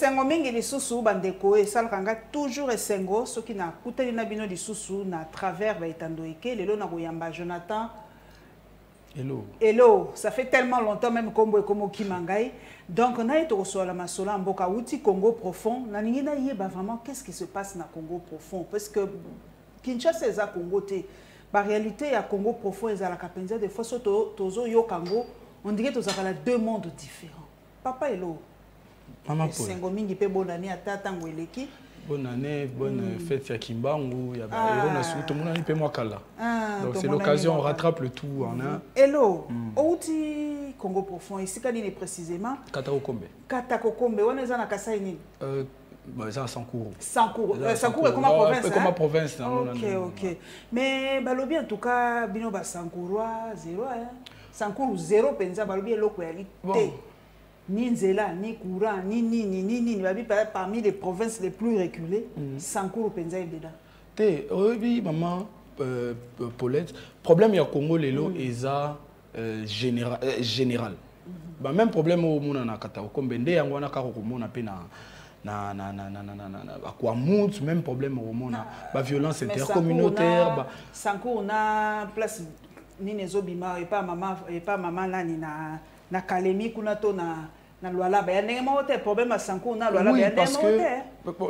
esengo mingi lisusu bandeko esalakanga toujours esengo soki na kuteli na bino lisusu na travers baetando eke lelo na koyamba Jonathan. Hello. Hello, ça fait tellement longtemps même kombo ekomo kimangai. Donc on a été au la masola mboka outi Congo profond. Na ningi na yeba vraiment qu'est-ce qui se passe na Congo profond parce que Kinshasa eza Congo te. La réalité à Congo profond eza la kapenza des fois tozo yo Congo, on dirait que toza deux mondes différents. Papa hello. Maman Paul. Sengo mingi pe bonne année ata tango eleki. Bonne année, bonne fête à Kimbangu, ya ba héros na sou tout monde pe moi kala. Donc c'est l'occasion on rattrape le tout en un. Hello. Outi Congo profond ici kanini précisément? Katakokombe. Katakokombe on eza na Kasai nini? Bah ça Sankourou. Sankourou est comme province. Comme province. OK. Mais balobi en tout cas bino ba Sankourois 0 hein. Sankourou 0 penza balobi eloko ya lité. Ni Nzela, ni Courant, ni parmi les provinces les plus reculées, Sankourou penza est dedans. Oui, maman Paulette, problème ya Congo lelo eza général. Ba même problème au mona na Katakokombe nde yango na kako mona pe na même problème au mona ba violence intercommunautaire Sankourou na place ni nezobima et pas maman là ni na Kalemi kuna to na Luala ba ndenge mo te problème à Sankourou na Luala ba parce que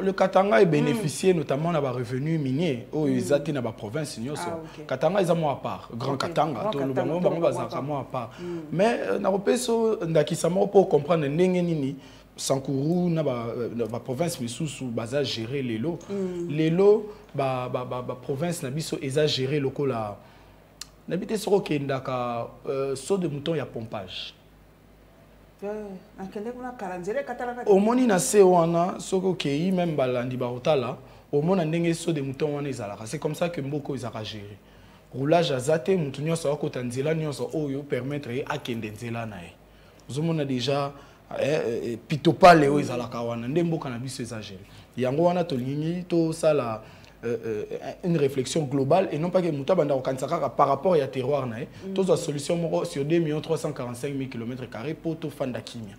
le Katanga est bénéficié notamment na ba revenu minier au izati na ba province nyonso. Katanga est à moi à part, Grand Katanga to le bango bazaka moi à part. Mais na repeso ndakisa mo pour comprendre ndenge nini Sankourou na ba province misusu baza gérer les lots. Les lots ba province na biso eza gérer lokola n'habite sur Okendaka saut de mouton ya pompage. Au moni na se wana soko kei même balandi barotala au mona ndenge saut de mouton wana ezalaka. C'est comme ça que mboko ezaka gérer. Roulage azate mutu nyonso akota nzela nyonso oyo permettre akende nzela na ye. Ozomona déjà pitopale oyo ezalaka wana nde mboka na biso ezagere. Yango wana tolingi to sala une réflexion globale et non pas que Mouta Banda Okansaka par rapport à terroir nae tous la solution sur 2 345 000 km² pour tout fan d'Akimia.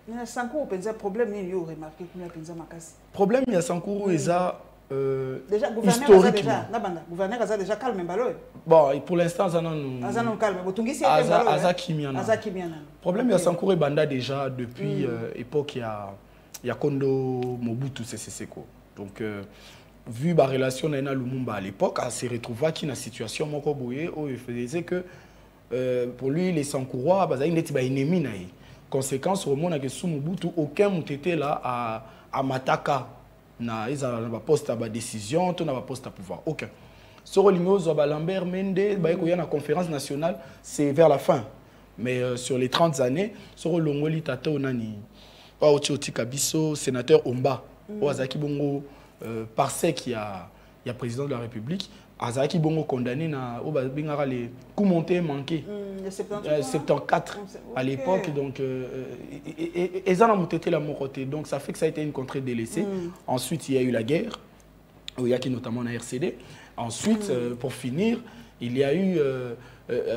Mais Sankourou penza problème ni yo remarqué que penza makasi. Problème ya Sankourou eza déjà gouverneur déjà na banda gouverneur a déjà calme mbalo. Bon pour l'instant ça non calme botungisi Azakimia. Problème ya Sankourou banda déjà depuis époque ya Kondo Mobutu Seseko. Donc vu la relation na Lumumba à l'époque, elle se retrouva qui na situation moko boye où il faisait que pour lui les Sankourois bah il était ennemi na ye. Conséquence au monde que sous Mobutu aucun était là à Mataka na ils a poste à décision, tout na poste à pouvoir aucun. Sur l'Ingozo Lambert Mende bah il y a une conférence nationale, c'est vers la fin. Mais sur les 30 années, sur Longoli Tata Onani, Ochioti Kabiso, sénateur Omba, Ozaki Bongo parce qu'il y a président de la République, Azaki Bongo condamné na les coups montés manqués 74 à l'époque donc ils ont monté la côté donc ça fait que ça a été une contrée délaissée. Ensuite il y a eu la guerre où il y a qui notamment la RCD. Ensuite pour finir il y a eu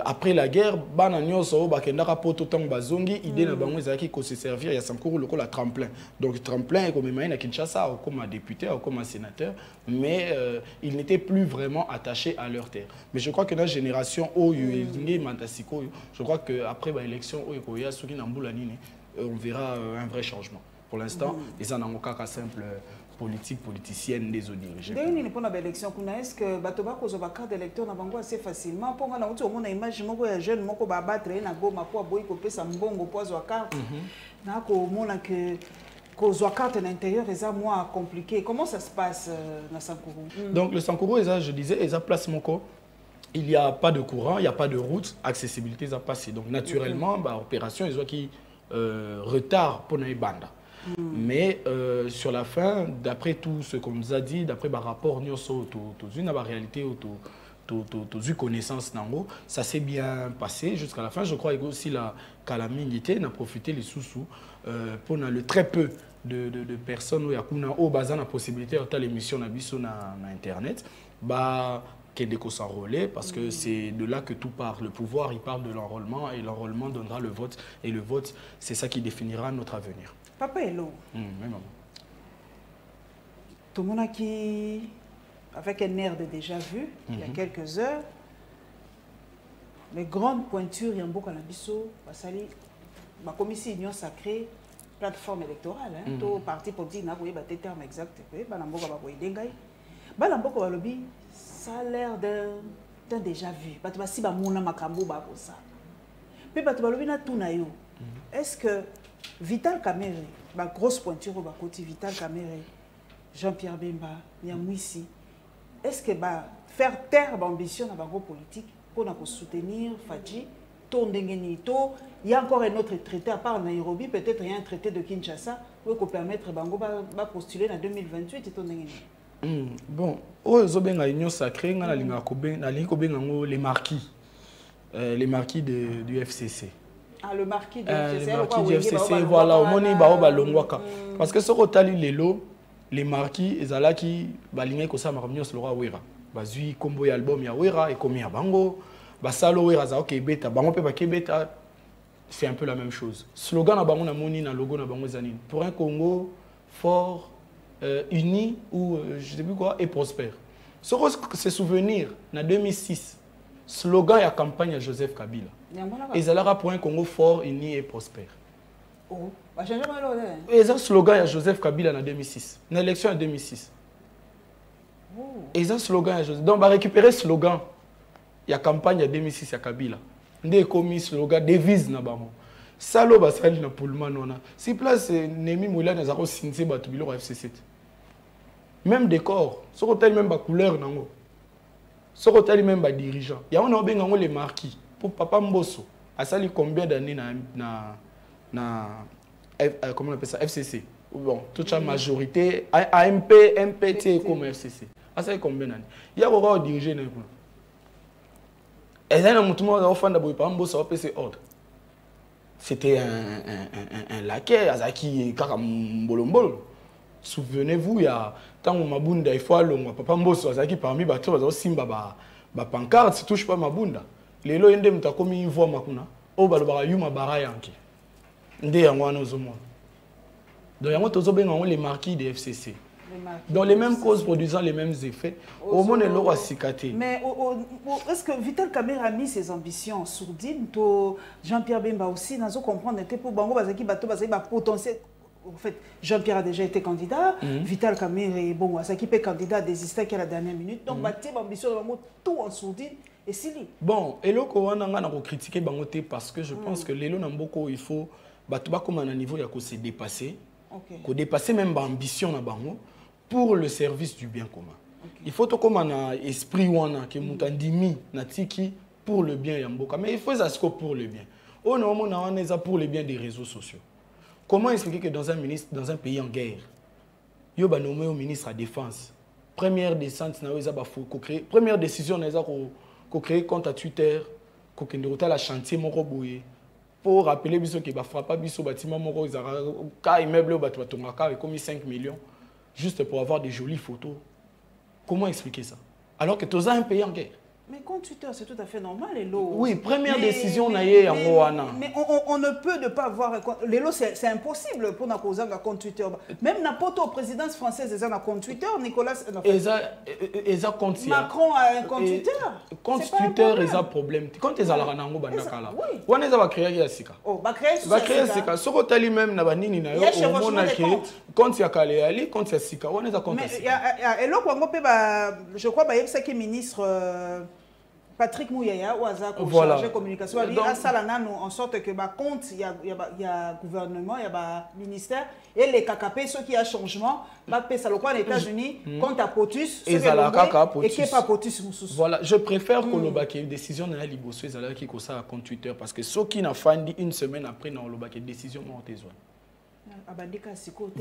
après la guerre, Bananyoso, Bakendara Poto Tang Bazongi, idée na bango ezaki ko se servir ya Sankourou lokola tremplin. Donc tremplin est comme à Kinshasa ou comme député ou comme sénateur, mais ils n'étaient plus vraiment attachés à leur terre. Mais je crois que notre génération je crois que après l'élection on verra un vrai changement. Pour l'instant, ils en ont qu'à simple politicienne des dirigeants. Dès une élection, est-ce que Batoba Kozoba carte d'électeur n'a pas assez facilement pour qu'on a une image de jeune moko ba battre na goma pour boy kopé sa mbongo pozo carte. Na ko mona que Kozoba carte à l'intérieur est moins compliqué. Comment ça se passe na Sankourou? Donc le Sankourou je disais est à place moko. Il n'y a pas de courant, il n'y a pas de route, accessibilité à passer. Donc naturellement, opération ils ont qui retard pour les bandes. Mais sur la fin, d'après tout ce qu'on nous a dit, d'après le rapport, nous avons une réalité, une connaissance, ça s'est bien passé jusqu'à la fin. Je crois que aussi la calamité n'a profité les sous-sous pour le très peu de personnes qui ont la possibilité de l'émission sur Internet. Qui est s'enrôler parce que c'est de là que tout part. Le pouvoir, il parle de l'enrôlement et l'enrôlement donnera le vote. Et le vote, c'est ça qui définira notre avenir. Papa Hello. Maman. tout le monde qui, avec un air de déjà vu, il y a quelques heures, les grandes pointures, il y a beaucoup d'ambition, la commission Union Sacrée, plateforme électorale, tout parti politique, n'a pas des termes exacts, ça a l'air d'un déjà vu. Si on a makambo ça. Mais est-ce que Vital Kamerhe, la grosse pointure au côté Vital Kamerhe, Jean-Pierre Bemba, Niamouissi, est-ce que faire taire l'ambition dans la politique pour soutenir Fadji, il y a encore un autre traité à part Nairobi, peut-être il y a un traité de Kinshasa pour permettre Bango de postuler en 2028 bon, aux Union Sacrée, les marquis. Les marquis du FCC. Ah, le marquis du FCC. Le marquis du FCC, voilà, au moni parce que ce que les marquis, ils allaient qui baligner que ça marmios le roi Wera. Bazui combo album ya Wera et comme ya Bango, basalo Wera za OK beta, Bango pe ba beta, c'est un peu la même chose. Slogan na Bango na moni na logo na Bango zanine. Pour un Congo fort, uni ou je sais plus quoi et prospère. Ce que c'est souvenir en 2006. Slogan et campagne à Joseph Kabila. Et ça pour un Congo fort, uni et prospère. Oh, et ça slogan à Joseph Kabila en 2006. Une élection en 2006. Et ça slogan à Joseph. Donc on va récupérer slogan. Il y a campagne en 2006 à Kabila. On a commis slogan devise na bango. Salo basali na Pullman on a. Si place Nemi Moula na zaro sinse batubilo FC7. Même décor, ce hôtel même ba couleur nango. Ce hôtel même ba dirigeant. Il y a on a bengango les marquis pour Papa Mbosso. A sali combien d'années comment on appelle ça FCC. Bon, toute la majorité AMP, MPT comme FCC. A sali combien d'années. Il y a encore dirigé na ko. Et là on tout le monde a offert d'abord Papa Mbosso PC ordre. C'était un laquais Azaki Kakambolombo. Souvenez-vous, il y a tant Mabunda, il faut aller Papa Mbosso Azaki parmi bateaux Simba ba pancarte, si touche pas Mabunda. Les lois indem ta comme une voix makuna. O balobara yuma barayanki. Ndé yango zomo. Donc yango tozo benga les marquis des FCC. Dans les mêmes causes produisant les mêmes effets, au moins le loi cicaté. Mais est-ce que Vital Kamerhe a mis ses ambitions sourdines? Jean-Pierre Bemba aussi, nous comprendre que pour Bango Bazaki Bato Bazaki potentiel. En fait, Jean-Pierre a déjà été candidat, Vital Kamerhe bon, Azaki peut candidat désisté à la dernière minute. Donc Baté ambition tout en sourdine et Sili. Bon, et là on a critiqué Bangote parce que je pense que l'élo Namboko il faut Batuba comme à un niveau il y a qu'on s'est dépassé. Qu'on dépasser même l'ambition na Bango pour le service du bien commun. Il faut tout comme un esprit wana que mutandimi na tiki pour le bien yamboka, mais il faut ça pour le bien. Oh non, on est pour le bien des réseaux sociaux. Comment expliquer que dans un pays en guerre, il y a nommé au ministre à la défense, première descente première décision qu'on crée compte à Twitter, qu'on a la chantier pour rappeler que va frapper biso bâtiment moko ka immeuble au bateau et comme 5 millions juste pour avoir des jolies photos. Comment expliquer ça? Alors que tu as un pays en guerre. Mais compte Twitter, c'est tout à fait normal, les lots. Oui, première décision, mais on ne peut ne pas avoir... Les lots, c'est impossible pour nous poser un compte Twitter. Même n'importe où, présidence française, ils ont un compte Twitter, Nicolas... Ils ont compte Macron a un compte Twitter. Compte Twitter, ils ont un problème. Quand ils ont un rango, ils ont créé un sika. Oh, ils ont créé un sika. Ce que tu même, il y a compte Yakale, compte Sika. Ils ont compte Sika. Et là, je crois que le ministre... Patrick Mouyaya, ou Azak, chargé de communication, il a dit en sorte que compte, il y a gouvernement, il y a ministère, et les KKP, ceux qui ont changement, ça le aux États-Unis, compte à POTUS, et qui n'est pas POTUS. Voilà, je préfère que le décision n'a pas libossé, qui a ça compte Twitter, parce que ceux qui n'ont pas dit une semaine après, dans le décision n'a pas été.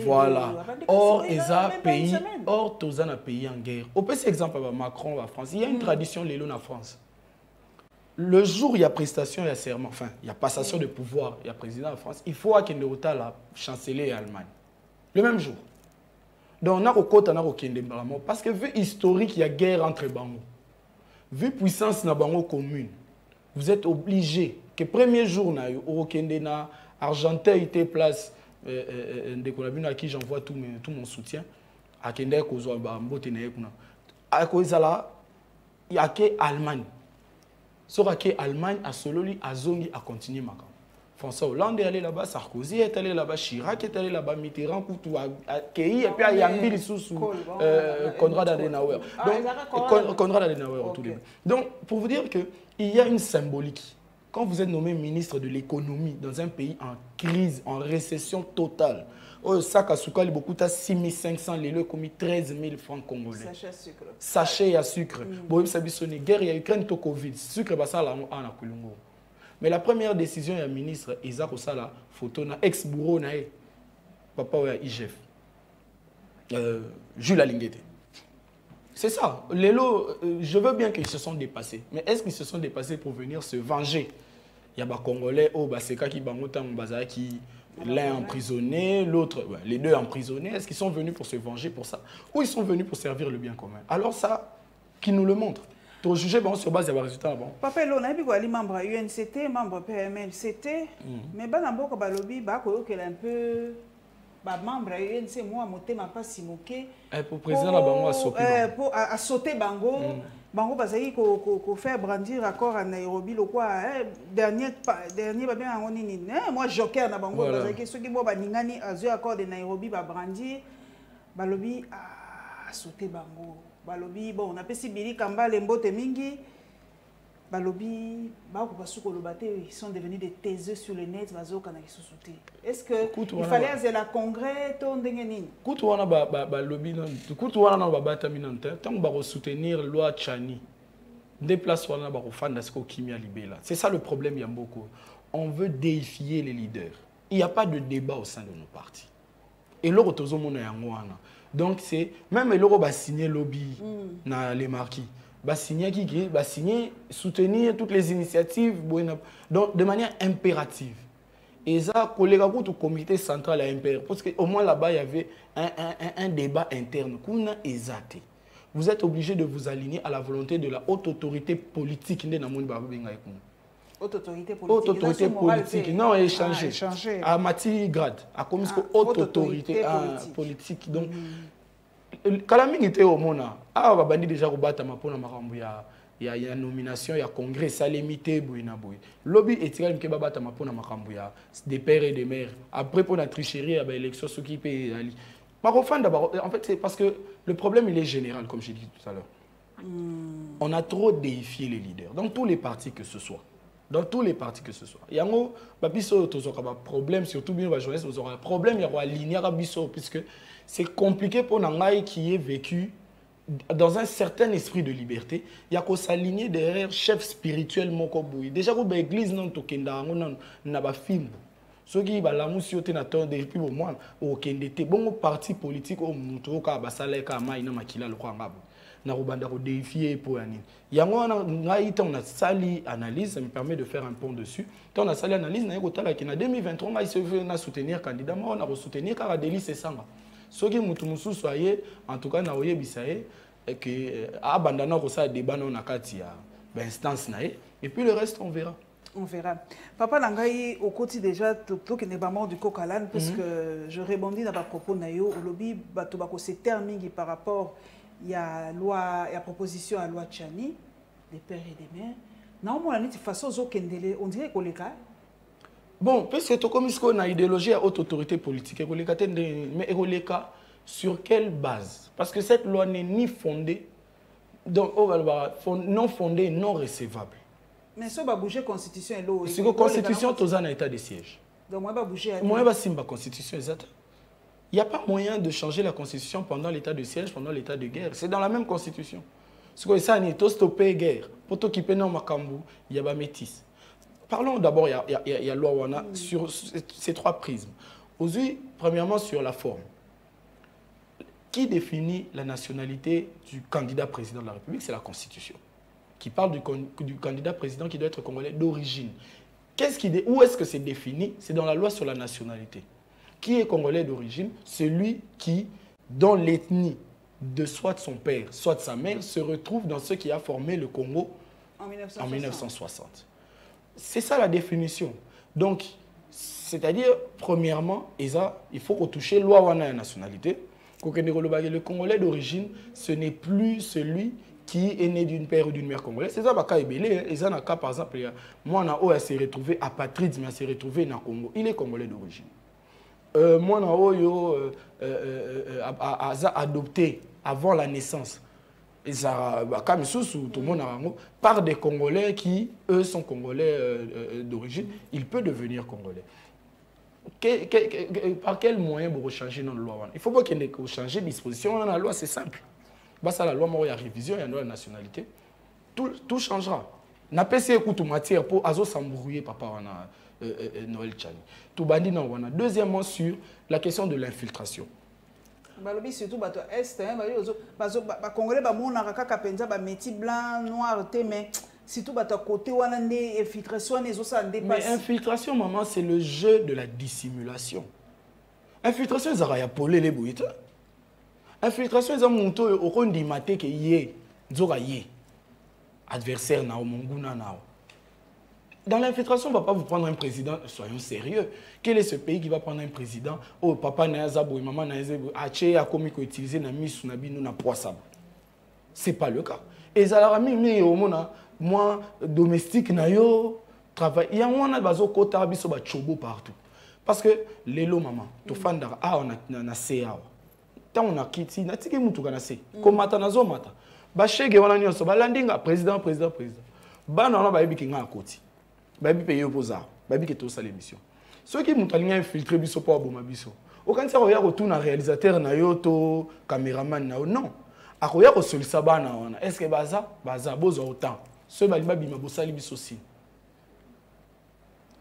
Voilà. Or, ils ont pays, or, tous un pays en guerre. Au petit exemple, Macron, la France, il y a une tradition, les lots en France. Le jour où il y a prestation, il y a serment, enfin, il y a passation de pouvoir, il y a président de France, il faut qu'il y ait la chancelier Allemagne. Le même jour. Donc, on a au parce que vu historique, il y a guerre entre Bango. Vu puissance na Bango commune, vous êtes obligé que le premier jour, au Kende, Argentin était place, à qui j'envoie tout mon soutien. akende kozwa ba mbote na yekuna akozala ya ke Allemagne sera que Allemagne a sololi azongi a continuer makam. François Hollande est allé là-bas, Sarkozy est allé là-bas, Chirac est allé là-bas, Mitterrand, Koutou, Kei, et puis il y a Mbil Soussou, Konrad Adenauer. Donc, Konrad Adenauer au tout début. Donc, pour vous dire qu'il y a une symbolique. Quand vous êtes nommé ministre de l'économie dans un pays en crise, en récession totale, au sac à sucre, beaucoup à 6500, les lieux commis 13 000 francs congolais. Sachet à sucre. Sachet à sucre. Bon, ça a guerre, il y a Ukraine, to Covid. Sucre, ça là, on a Kulungo. Mais la première décision du ministre, Isaac Osala, photo na ex-bourreau na papa ou IGF. Jules Alinguete. C'est ça. Les lots, je veux bien qu'ils se sont dépassés. Mais est-ce qu'ils se sont dépassés pour venir se venger? Il y a des Congolais, c'est qui qui l'un emprisonné, l'autre, les deux emprisonnés. Est-ce qu'ils sont venus pour se venger pour ça? Ou ils sont venus pour servir le bien commun? Alors ça, qui nous le montre. Pour juger sur base des résultats. Papa, on a vu les membres UNCT, membres PMLCT, mais ben d'abord que lobby, bah qu'il un peu, bah membre UNC moi monter ma pas si moqué. Pour président la bango pour sauter bango, bango parce qu'il faire brandir accord à Nairobi le quoi dernier bah bien on est moi joker na bango parce que ceux qui boivent baningani à accord de Nairobi bah brandir, bah lobby à sauter bango. Balobi bon on appelle si Billy Kamba Lembote mingi balobi ba ko basuko lobate ils sont devenus des taiseux sur le net bazoka na kisusute. Est-ce que il fallait à la congrès to ndenge nini kutu wana ba lobby non kutu wana na babata minante tant ba soutenir loi Tchani déplace wana ba ko fanda ce ko kimia libela. C'est ça le problème Yamboko. On veut déifier les leaders. Il n'y a pas de débat au sein de nos partis. Et l'autre tozo mona yango wana. Donc, c'est même l'euro va signer lobby dans les marquis. Va signer qui va signer, soutenir toutes les initiatives donc, de manière impérative. Et ça, collègue au comité central à impératif. Parce qu'au moins là-bas, il y avait un débat interne. Vous êtes obligé de vous aligner à la volonté de la haute autorité politique. Haute autorité politique. Haute autorité politique. Non, échanger. À Mati Grade. À comme haute autorité politique. Donc, Kalaming était au Mona. Ah, on va déjà rebattre ma pona marambu. Il y a nomination, il y a congrès, ça limité bouina boui. Lobby est tiré que babata ma pona marambu. Des pères et des mères. Après pour la tricherie, il y a l'élection ce qui paye. En fait, c'est parce que le problème il est général, comme j'ai dit tout à l'heure. On a trop déifié les leaders dans tous les partis que ce soit. Dans tous les partis que ce soit. Il y a un problème, surtout bien les journalistes, il y a un problème, il y a un lignard puisque c'est compliqué pour Nangaï qui est vécu dans un certain esprit de liberté. Il y a qu'à s'aligner derrière chef spirituel Mokoboui. Déjà, quand l'église n'a pas film. Ceux qui ont la mousse depuis au moins au Kendete, bon parti politique au Moutoka, Basaleka, Maïna Makila, le Kwangabo. Na robanda ko défier pour ani yango na ita on a sali analyse, ça me permet de faire un pont dessus. Quand on a sali analyse na ko tala ki na 2023 on se veut na soutenir candidat on a soutenir car délit c'est ça soki mutu mususu aye en tout cas na oyebisaye que abandana ko ça débat na kati ya instance na et puis le reste on verra. On verra. Papa Langaï, au côté déjà, tout qui n'est pas mort du Cocalan, parce que je rebondis dans ma propos naïo, au lobby, Batobako s'est terminé par rapport, il y a loi, il y a proposition à loi Tchani, des pères et des mères. Non, moi, de toute façon, on dirait qu'on les cas. Bon, parce que tout comme ce qu'on a idéologie à haute autorité politique, mais les cas sur quelle base? Parce que cette loi n'est ni fondée, donc non fondée, non recevable. Mais ça va bouger la constitution et l'eau. Si la constitution est en état de siège. Donc moi va bouger. Moi va simba constitution exact. Il n'y a pas moyen de changer la constitution pendant l'état de siège, pendant l'état de guerre. C'est dans la même constitution. Ce que ça n'est pas stopper guerre. Pour tout qui peut non makambu, il y a pas métis. Parlons d'abord il y a loi wana sur ces trois prismes. Aujourd'hui, premièrement sur la forme. Qui définit la nationalité du candidat président de la République? C'est la Constitution. Qui parle du candidat président qui doit être congolais d'origine. Où est-ce que c'est défini? C'est dans la loi sur la nationalité. Qui est congolais d'origine? Celui qui, dans l'ethnie de soit son père, soit sa mère, se retrouve dans ce qui a formé le Congo en 1960. C'est ça la définition. Donc, c'est-à-dire, premièrement, il faut retoucher loi wana nationalité. Le Congolais d'origine, ce n'est plus celui qui est né d'une père ou d'une mère congolaise. C'est ça, et ça, par exemple, moi, on s'est retrouvé apatride, mais on s'est retrouvé dans le Congo. Il est Congolais d'origine. Moi, a adopté avant la naissance. Et ça, comme tout le monde par des Congolais qui, eux, sont Congolais d'origine, il peut devenir Congolais. Par quel moyen pour changer dans la loi? Il faut pas qu'il y ait changer de disposition dans la loi, c'est simple. Bah, la loi, il y a révision, il y a une nationalité. Tout changera. N'a pas essayé de matière pour s'embrouiller, papa, Noël Tchani. Tout bandi non. Deuxièmement, sur la question de l'infiltration. Surtout, est, Congolais, métier blanc, noir, mais surtout, côté infiltration, mais infiltration, maman, c'est le jeu de la dissimulation. Infiltration, c'est la polé les bouilles. Infiltration, c'est un monto au rond d'imate que yé, yé, adversaire na monguna na. Dans l'infiltration, on ne va pas vous prendre un président, soyons sérieux. Quel est ce pays qui va prendre un président? Oh, papa na yazabo, maman na yazabo, ache a commis qu'on utilise na misu na bino na poissable. C'est pas le cas. Et ça a mis au monde, moi domestique na yo travail. Il y a un bazo kota biso ba chobo partout. Parce que les lots maman, to fandara ah on a CA. On a quitté, on a tiki mutu kana se. Comme mata nazo mata. Ba chege wana nyonso ba landinga président. Ba na ba yebi kinga akoti. Ba yebi payer opposant. Ba yebi keto sa l'émission. Ceux qui mutu alinga infiltrer biso po aboma biso. Aucun ça oya retourna réalisateur na yo to caméraman na yo non. Akoya ko solisa bana wana. Est-ce que baza bozo autant. Ceux balimba bima bosali biso si.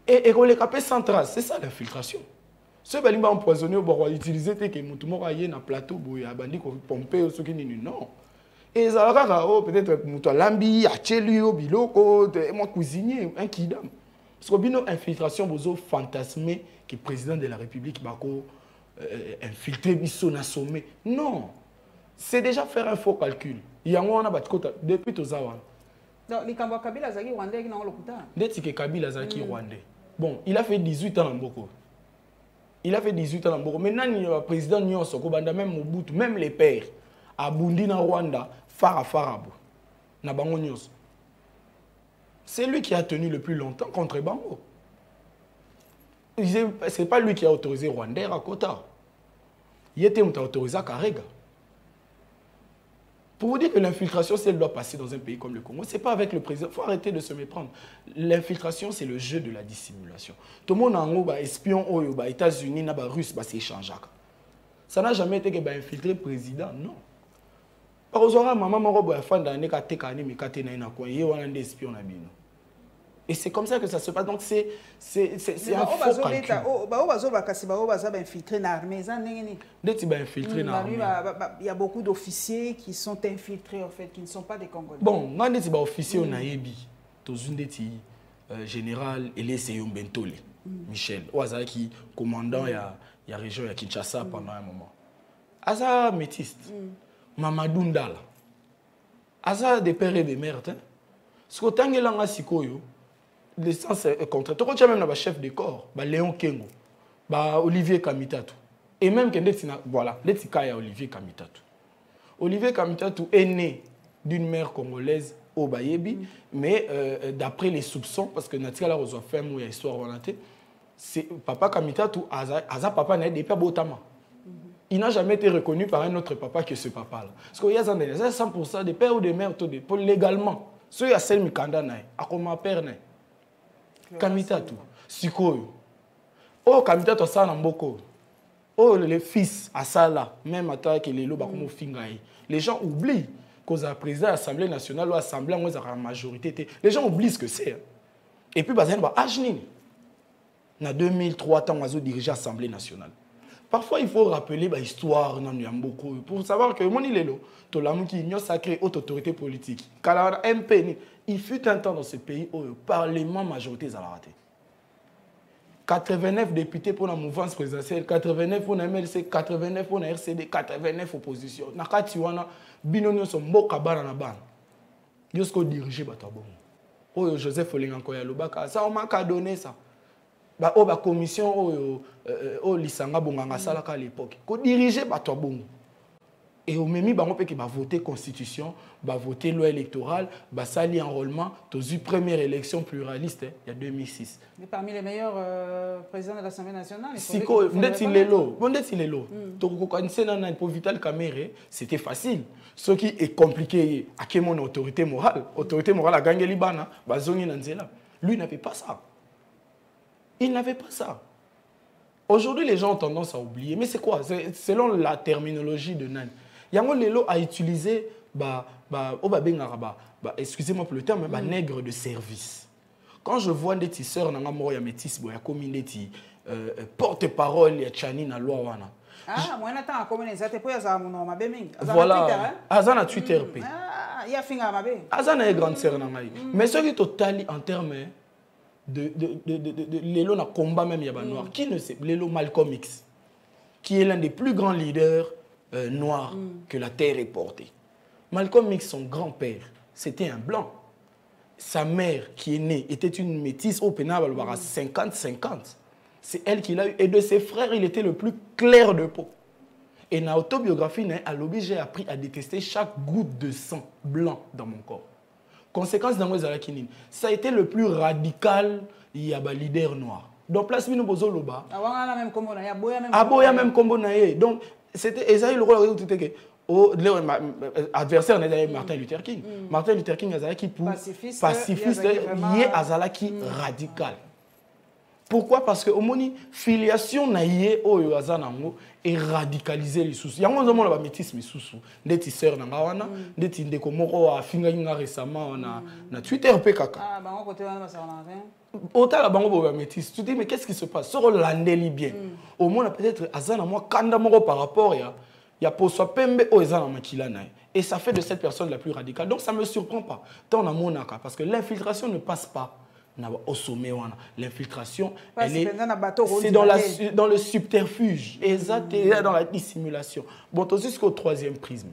Et qu'on les capé sans trace, c'est ça l'infiltration. Ceux qui ont empoisonné, ils ont utilisé que tout le monde a un plateau, ils ont pompé, non. Et ça va peut-être que lambi, achelu, biloko, moi cuisinier, un kidam. Parce que une infiltration, vous avez fantasmé que le président de la République va infiltrer biso sommet. Non. C'est déjà faire un faux calcul. Il y a un depuis tout ça. Donc, les Kabila Zaki Rwandais qui n'ont pas le coup. Dès que Kabila Zaki Rwandais. Bon, il a fait 18 ans en Boko. Il a fait 18 ans en Boko. Maintenant, il y a le président Nyonso, même Mobutu, même les pères, à Bundi, na Rwanda, Farabou, na Bango Nyonso. C'est lui qui a tenu le plus longtemps contre Bango. Ce n'est pas lui qui a autorisé Rwandais à Kota. Il était autorisé à Karega. Pour vous dire que l'infiltration, si elle doit passer dans un pays comme le Congo, ce n'est pas avec le président. Il faut arrêter de se méprendre. L'infiltration, c'est le jeu de la dissimulation. Tout le monde en a espion aux États-Unis, les Russes, c'est échange. Ça n'a jamais été que infiltrer le président, non. Par exemple, maman m'a dit que je espion. Et c'est comme ça que ça se passe. Donc c'est un faux calcul. Il y a beaucoup d'officiers qui sont infiltrés, en fait, qui ne sont pas des Congolais. Bon, moi, je suis officier au Naïbi. Général Eleseyom Bentole, Michel, qui est commandant de la région de Kinshasa pendant un moment. Aza métiste, Mamadou Ndala. Aza des pères et des mères. Ce que tu as dit, l'essence est contraire. Tu as même le chef de corps, Léon Kengo, Olivier Kamitatu. Et même que voilà, Olivier Kamitatu. Olivier Kamitatu est né d'une mère congolaise au Bayebi, mais d'après les soupçons, parce que Natika la reçoit fait une histoire c'est papa Kamitatu, Aza papa n'a pas Botama. Il n'a jamais été reconnu par un autre papa que ce papa-là. Parce qu'il y a 100% des pères ou des mères légalement. Ceux qui ont celle Mikanda, Akoma père, Kamitatu, Sikoyo. Oh, Kamitatu, ça n'a pas. Oh, les fils, à ça là, même à toi, les lots, les gens oublient qu'aux président de l'Assemblée nationale ou l'Assemblée, la majorité, les gens oublient ce que c'est. Et puis, il y a en 2003, quand on a dirigé l'Assemblée nationale. Parfois, il faut rappeler l'histoire pour savoir que mon île tout le monde qui ignore sacré haute autorité politique. Car MP, il fut un temps dans ce pays où le Parlement majorité a raté. 89 députés pour la mouvance présidentielle, 89 pour la MLC, 89 pour la RCD, 89 opposition. Nakatiwana, binonyo sont mokabana na ban. Yosko dirigé batabon. Oh Joseph Olingankoya Lobaka, ça on m'a donné ça. Ba commission lisanga bonganga salaka à l'époque. Ko diriger batabon. Et au même temps, on va voter constitution, va voter loi électorale, va sali enrôlement. Tu as eu première élection pluraliste, il y a 2006. Mais parmi les meilleurs présidents de l'Assemblée nationale, c'était facile. Ce qui est compliqué, à quelle mon autorité morale. Autorité morale a gagné Libana, lui n'avait pas ça. Il n'avait pas ça. Aujourd'hui, les gens ont tendance à oublier. Mais c'est quoi? Selon la terminologie de Nani. Yango Lelo a utilisé, excusez-moi pour le terme, nègre de service. Quand je vois des tisseurs, il métis, porte-parole, il y a Chani na loi wana. Ah, moi j'attends à comment les autres pour ça mon nom mais voilà. Azana Twitter p. Ah, il y a finga mabe. Azana est grande sœur na ngai. Mais ce qui total en termes de Lelo na combat même yaba noir. Qui ne sait Lelo Malcolm X, qui est l'un des plus grands leaders noirs que la terre ait porté. Malcolm X, son grand-père, c'était un blanc. Sa mère, qui est née, était une métisse au pénal à 50-50. C'est elle qui l'a eu. Et de ses frères, il était le plus clair de peau. Et dans l'autobiographie, j'ai appris à détester chaque goutte de sang blanc dans mon corps. Conséquence dans ça a été le plus radical, il y a un leader noir. Donc, place nous bozo loba. Même combo na même combo na donc c'était et ça le rôle où était que adversaire n'est Martin Luther King. Martin Luther King azalaki pour pacifiste lié azalaki radical. Pourquoi? Parce que au moni filiation na yé oyo azanango et radicaliser les sous. Yango nzomo ba métisme sous. Ndeti sœur na wana, ndeti ndeko moko a finga nga récemment na Twitter pe kaka. Ah bango côté wana ba ça na autant la bango ba métis. Tu dis mais qu'est-ce qui se passe? Sur l'andeli bien. Au moins peut-être azana moi kanda moko par rapport ya poswa pembe o ezana makila na. Et ça fait de cette personne la plus radicale. Donc ça me surprend pas. Tant na monaka parce que l'infiltration ne passe pas. Au sommet, l'infiltration, c'est dans le subterfuge, exact, dans la dissimulation. Bon, jusqu'au troisième prisme.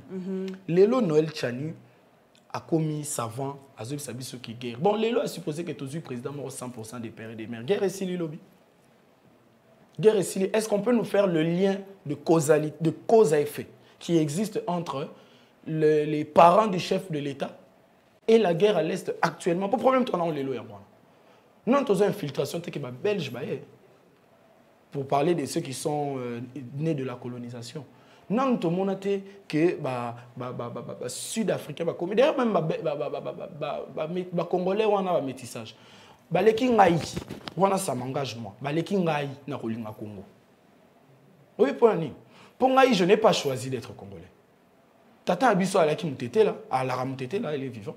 Lelo Noël Tchani a commis savant à ceux qui guerre. Bon, Lelo a supposé que tous les présidents morts 100% des pères et des mères. Guerre et Sili lobby. Guerre et Sili. Est-ce qu'on peut nous faire le lien de causalité, de cause à effet qui existe entre les parents du chef de l'État et la guerre à l'Est actuellement? Pas de problème, toi, non, Lelo et moi. Non, tu as une infiltration belge pour parler de ceux qui sont nés de la colonisation. Non, tu as que les Sud-Africains, d'ailleurs même les Congolais ont un métissage. Les Kingaï, ça m'engage moi. Les Kingaï, na Congo. Oui, pour Ngaï, je n'ai pas choisi d'être Congolais. Tata Abisso à la Kimutete là, à la Ramutete là, elle est vivante.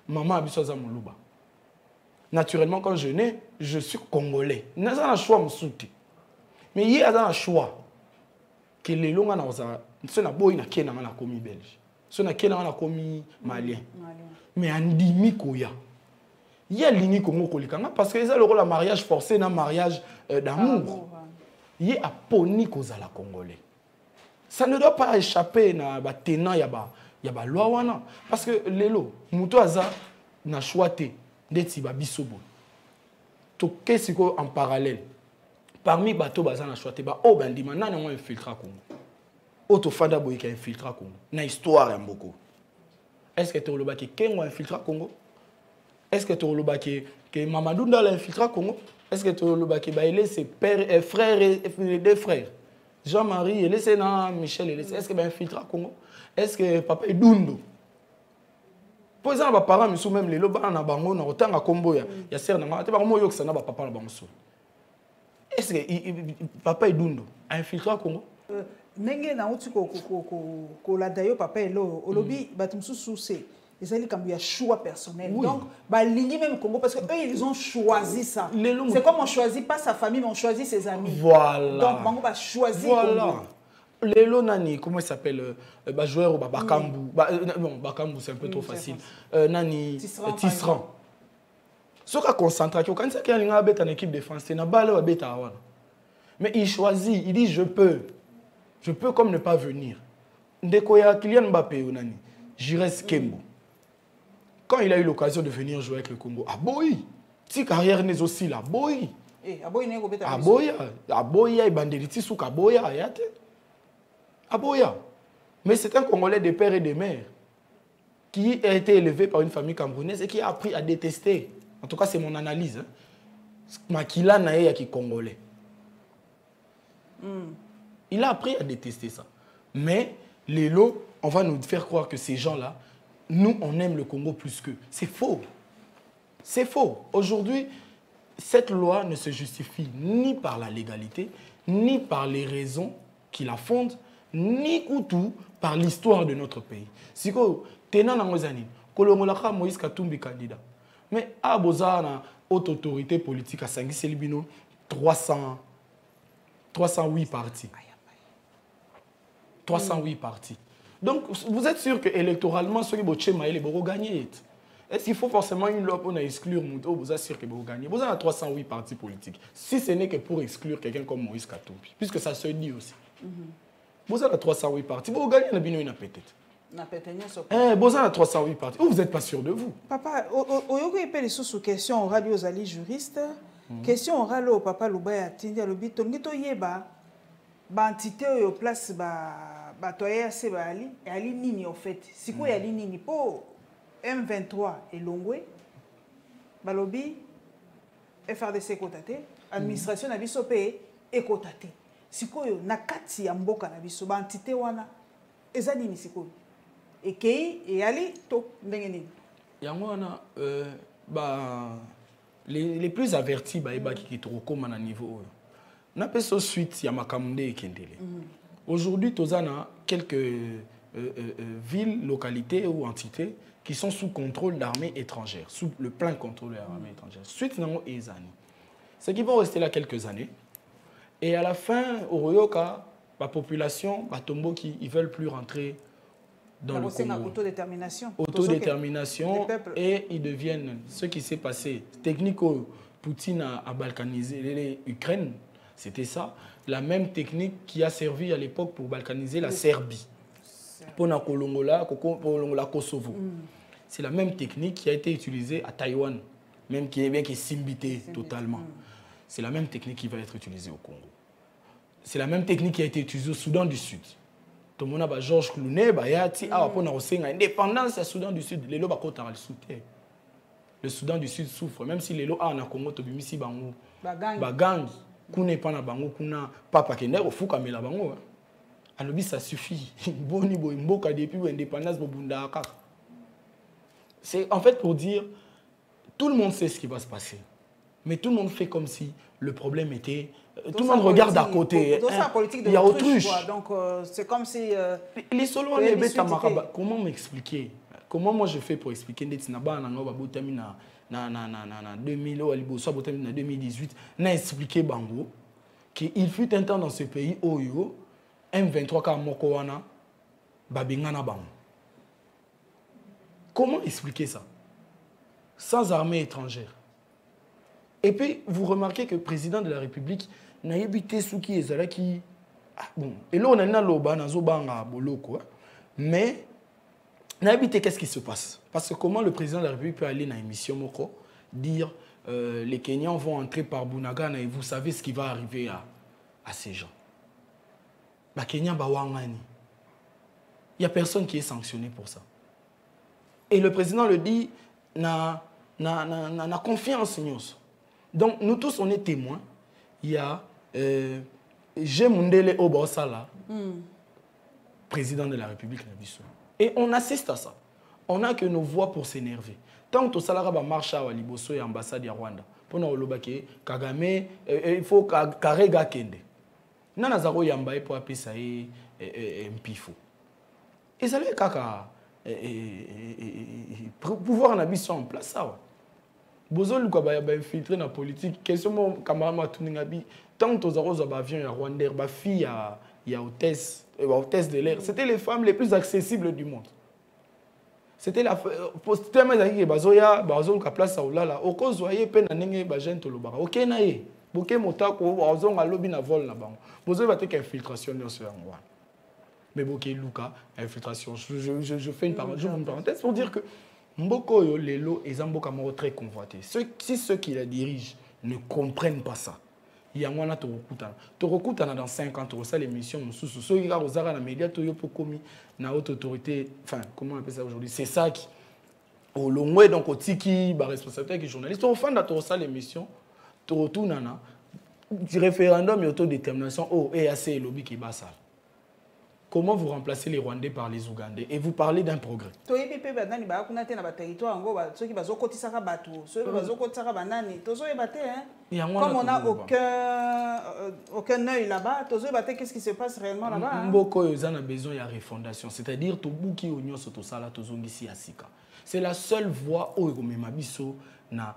Maman Abisso à Moluba. Naturellement, quand je nais, je suis Congolais. Je n'ai pas le choix. Mais il y a un choix. Que les longs ce n'est pas un commis belge. Ce n'est pas un commis malien. Mais un dimi koya. Il y a l'ini Congo kolikanga parce que c'est le rôle de mariage forcé, un mariage d'amour. Il y a un poni kozala congolais. Ça ne doit pas échapper à la tenant ya ba loi wana parce que lelo muto aza na choité. En parallèle, parmi les bateaux bazana choité, oh ben dis maintenant on infiltra Congo. Auto fada boy qui infiltra Congo. Na histoire en beaucoup. Est-ce que tu le baki Kengo infiltra Congo? Est-ce que tu le baki que Mamadou Ndala infiltra Congo? Est-ce que tu le baki baile ses pères et frères et deux frères? Jean-Marie et laissez Michel et laissez. Est-ce que ben infiltra Congo? Est-ce que papa est Dundo? Pour exemple, les parents sont même les lobans na bango na autant à combo ya sœur na ngata bango yo que na ba papa na bango so. Est-ce que papa est Dundo a infiltré Congo? Nenge na uti ko la dayo papa elo olobi batumsu sousé. Ils ont un choix personnel. Oui. Donc, l'Ini même Congo, parce qu'eux, ils ont choisi ça. C'est comme on ne choisit pas sa famille, mais on choisit ses amis. Voilà. Donc, Bango va choisir. Voilà. Lelo Nani, comment il s'appelle joueur Bakambu. Non, Bakambu, c'est un peu trop facile. Nani, Tisserand. Ce qui est concentré, quand il y a en équipe de France, c'est une balle ou bêta. Mais il choisit, il dit je peux. Je peux comme ne pas venir. Ndekoya Kylian Mbappé ou Nani, Jires Kembo. Quand il a eu l'occasion de venir jouer avec le Congo, Aboyi, si carrière n'est aussi là, Aboyi. Aboya, et Bandeliti souk Aboya, Aboya. Mais c'est un Congolais de père et de mère qui a été élevé par une famille camerounaise et qui a appris à détester. En tout cas, c'est mon analyse. Hein. Makila Nae qui est Congolais. Il a appris à détester ça. Mais les lots, on va nous faire croire que ces gens-là, nous, on aime le Congo plus qu'eux. C'est faux. C'est faux. Aujourd'hui, cette loi ne se justifie ni par la légalité, ni par les raisons qui la fondent, ni ou tout par l'histoire de notre pays. Si vous tenez dans les années, Kolongolaka Moïse Katumbi candidat. Mais à Bozana, haute autorité politique à Sangui Selibino, 308 partis. 308 partis. Donc, vous êtes sûr que électoralement, ceux qui vont gagner. Est-ce qu'il faut forcément une loi pour exclure Mouto? Vous êtes sûr que vous gagnez. Vous avez 308 partis politiques. Si ce n'est que pour exclure quelqu'un comme Moïse Katumbi, puisque ça se dit aussi. Vous avez 308 partis. Vous gagnez la bino peut-être. Vous avez 308 partis. Vous n'êtes pas sûr de vous. Papa, au sous question orale aux alliés juristes. Question orale au papa Loubaya Tindi Alobito. Ngito yeba, entité au place batoya se bali et ali nini en fait. Si quoi ali nini po M23 et Longwe, balobi FRDC kotate, administration na biso pe ekotate. Si quoi na kati ya mboka na biso ba entité wana eza nini sikoyo. Et qui et ali to ndenge nini. Yango wana les plus avertis ba eba ki trop na niveau. Na peso suite ya makamde ekendele. Aujourd'hui, nous avons quelques villes, localités ou entités qui sont sous contrôle d'armées étrangères, sous le plein contrôle de l'armée étrangère. Suite, nous avons des années. C'est qu'ils vont rester là quelques années. Et à la fin, au Royoka, la population, Tombo, qui ne veulent plus rentrer dans le Congo. Autodétermination. Autodétermination. Et ils deviennent ce qui s'est passé. Technico, Poutine a balkanisé l'Ukraine. C'était ça. La même technique qui a servi à l'époque pour balkaniser la Serbie. Pour la Kosovo. C'est la même technique qui a été utilisée à Taïwan, même qui est simbité totalement. C'est la même technique qui va être utilisée au Congo. C'est la même technique qui a été utilisée au Soudan du Sud. Tout le monde a Georges Klouné, pour l'indépendance du Soudan du Sud. Le Soudan du Sud souffre, même si les lois en Congo, Bagang. Kuna pas na bango kuna papa kender au fuka mela bango alobi ça suffit boni bo mboka depuis l'indépendance bobunda kaka. C'est en fait pour dire tout le monde sait ce qui va se passer, mais tout le monde fait comme si le problème était tout le monde regarde à côté. Il y a autruche. Donc c'est comme si les solos les bêta maraba. Comment m'expliquer? Comment moi je fais pour expliquer Netinaba na ngoba botamina na 2000 ou aliboso botamina na 2018 n'a expliqué bango qu'il fut un temps dans ce pays oyo M23 ka moko wana babingana bango. Comment expliquer ça sans armée étrangère? Et puis vous remarquez que le président de la République n'a habité Souki et Zalaki. Bon, et là on a na loba na zobanga boloko, mais qu'est-ce qui se passe? Parce que comment le président de la République peut aller dans l'émission Moko dire les Kenyans vont entrer par Bunagana et vous savez ce qui va arriver à ces gens. Les Kenyans bawangani. Il n'y a personne qui est sanctionné pour ça. Et le président le dit, na confiance en nous. Donc nous tous on est témoins. Il y a Jemundele Obosala, président de la République Nabiso. Et on assiste à ça. On n'a que nos voix pour s'énerver. Tant que Salara va marcher à Liboso et ambassade de Rwanda, pour nous le Kagame, il faut Karega Kende. Nana Zaro Yambaye pour appeler ça Mpifo. Et ça les kaka pouvoir en habiter en place ça. Bozo Luka ba infiltrer dans la politique. Question mon camarade Tuningabi. Tant que Zaro va avion à Rwanda, ba fille il y a hôtesse de l'air. C'était les femmes les plus accessibles du monde. C'était la tellement qui bazoya bazo ka place à olala oko zoyer pe na ndenge ba jeune to lobaka OK na ye boke motako bazo nga lobby na vol na bango bozo va te infiltration sur yango. Mais boke luka infiltration je fais une parenthèse pour dire que mboko yo lelo ezamboka moko très convoité. Si ceux qui la dirigent ne comprennent pas ça, il y a un Torokutana dans 5 ans, tu as l'émission, ceux qui ont les médias, tu as commis na haute autorité, enfin, comment on appelle ça aujourd'hui? C'est ça qui, au long donc au tiki, responsabilité qui journaliste, au fond de tu as l'émission, tu retournes du référendum et autodétermination, oh, et assez lobby qui bat ça. Comment vous remplacez les Rwandais par les Ougandais? Et vous parlez d'un progrès. Comme on n'a aucun œil là-bas, qu'est-ce qui se passe réellement là-bas? Beaucoup ont besoin de refondation, c'est-à-dire que c'est la seule voie où na